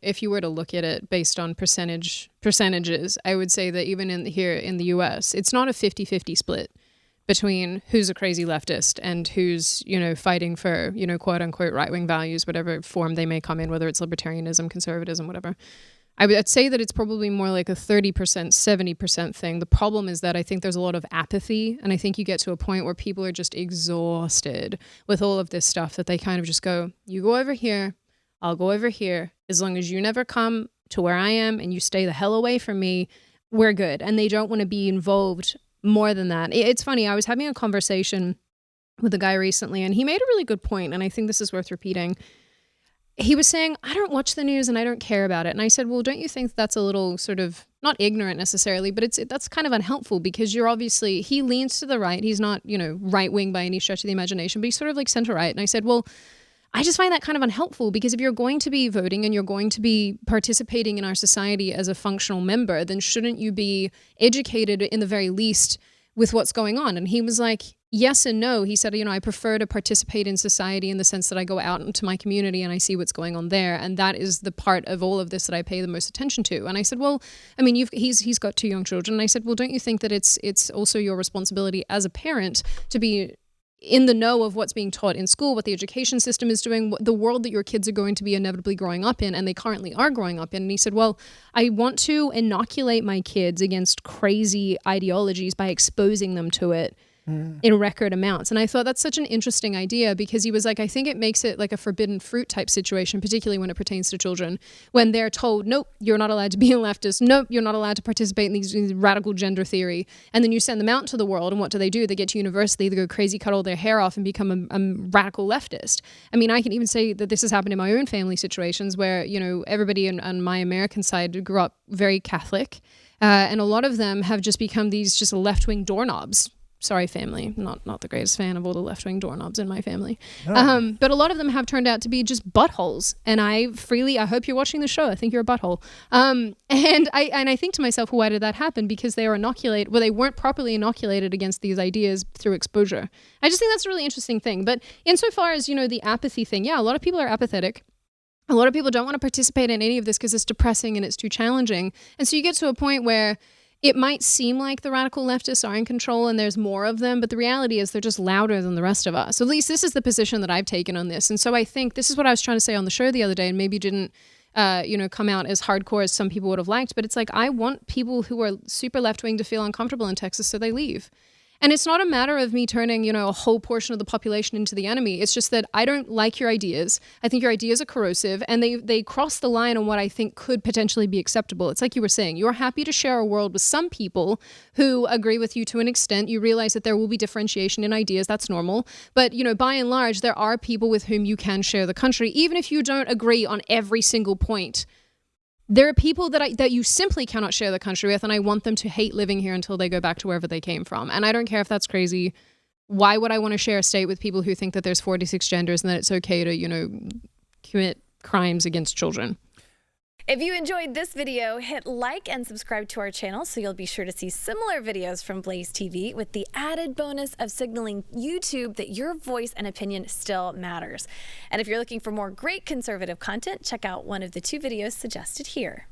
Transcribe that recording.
If you were to look at it based on percentages, I would say that even here in the US, it's not a 50-50 split between who's a crazy leftist and who's, fighting for, quote unquote right-wing values, whatever form they may come in, whether it's libertarianism, conservatism, whatever. I'd say that it's probably more like a 30%, 70% thing. The problem is that I think there's a lot of apathy, and I think you get to a point where people are just exhausted with all of this stuff that they kind of just go, you go over here, I'll go over here. As long as you never come to where I am and you stay the hell away from me, we're good. And they don't want to be involved more than that. It's funny. I was having a conversation with a guy recently, and he made a really good point, and I think this is worth repeating. He was saying, I don't watch the news and I don't care about it. And I said, well, don't you think that's a little sort of, not ignorant necessarily, but that's kind of unhelpful, because you're obviously, he leans to the right. He's not, right wing by any stretch of the imagination, but he's sort of like center right. And I said, well, I just find that kind of unhelpful, because if you're going to be voting and you're going to be participating in our society as a functional member, then shouldn't you be educated in the very least with what's going on? And he was like, yes and no. He said, I prefer to participate in society in the sense that I go out into my community and I see what's going on there. And that is the part of all of this that I pay the most attention to. And I said, well, I mean, he's got 2 young children. And I said, well, don't you think that it's also your responsibility as a parent to be in the know of what's being taught in school, what the education system is doing, the world that your kids are going to be inevitably growing up in, and they currently are growing up in. And he said, well, I want to inoculate my kids against crazy ideologies by exposing them to it in record amounts. And I thought that's such an interesting idea, because he was like, I think it makes it like a forbidden fruit type situation, particularly when it pertains to children, when they're told, nope, you're not allowed to be a leftist. Nope, you're not allowed to participate in these radical gender theory. And then you send them out into the world, and what do? They get to university, they go crazy, cut all their hair off and become a radical leftist. I mean, I can even say that this has happened in my own family situations where, everybody on my American side grew up very Catholic. And a lot of them have just become these just left-wing doorknobs. Sorry, family. Not the greatest fan of all the left-wing doorknobs in my family. Oh. But a lot of them have turned out to be just buttholes. And I hope you're watching the show. I think you're a butthole. And I think to myself, why did that happen? Because they weren't properly inoculated against these ideas through exposure. I just think that's a really interesting thing. But insofar as, the apathy thing, yeah, a lot of people are apathetic. A lot of people don't want to participate in any of this because it's depressing and it's too challenging. And so you get to a point where it might seem like the radical leftists are in control and there's more of them, but the reality is they're just louder than the rest of us. At least this is the position that I've taken on this. And so I think this is what I was trying to say on the show the other day, and maybe didn't come out as hardcore as some people would have liked, but it's like, I want people who are super left-wing to feel uncomfortable in Texas, so they leave. And it's not a matter of me turning, a whole portion of the population into the enemy. It's just that I don't like your ideas. I think your ideas are corrosive, and they cross the line on what I think could potentially be acceptable. It's like you were saying, you're happy to share a world with some people who agree with you to an extent. You realize that there will be differentiation in ideas. That's normal. But, by and large, there are people with whom you can share the country, even if you don't agree on every single point. There are people that you simply cannot share the country with, and I want them to hate living here until they go back to wherever they came from. And I don't care if that's crazy. Why would I want to share a state with people who think that there's 46 genders and that it's okay to, commit crimes against children? If you enjoyed this video, hit like and subscribe to our channel so you'll be sure to see similar videos from BlazeTV, with the added bonus of signaling YouTube that your voice and opinion still matters. And if you're looking for more great conservative content, check out one of the 2 videos suggested here.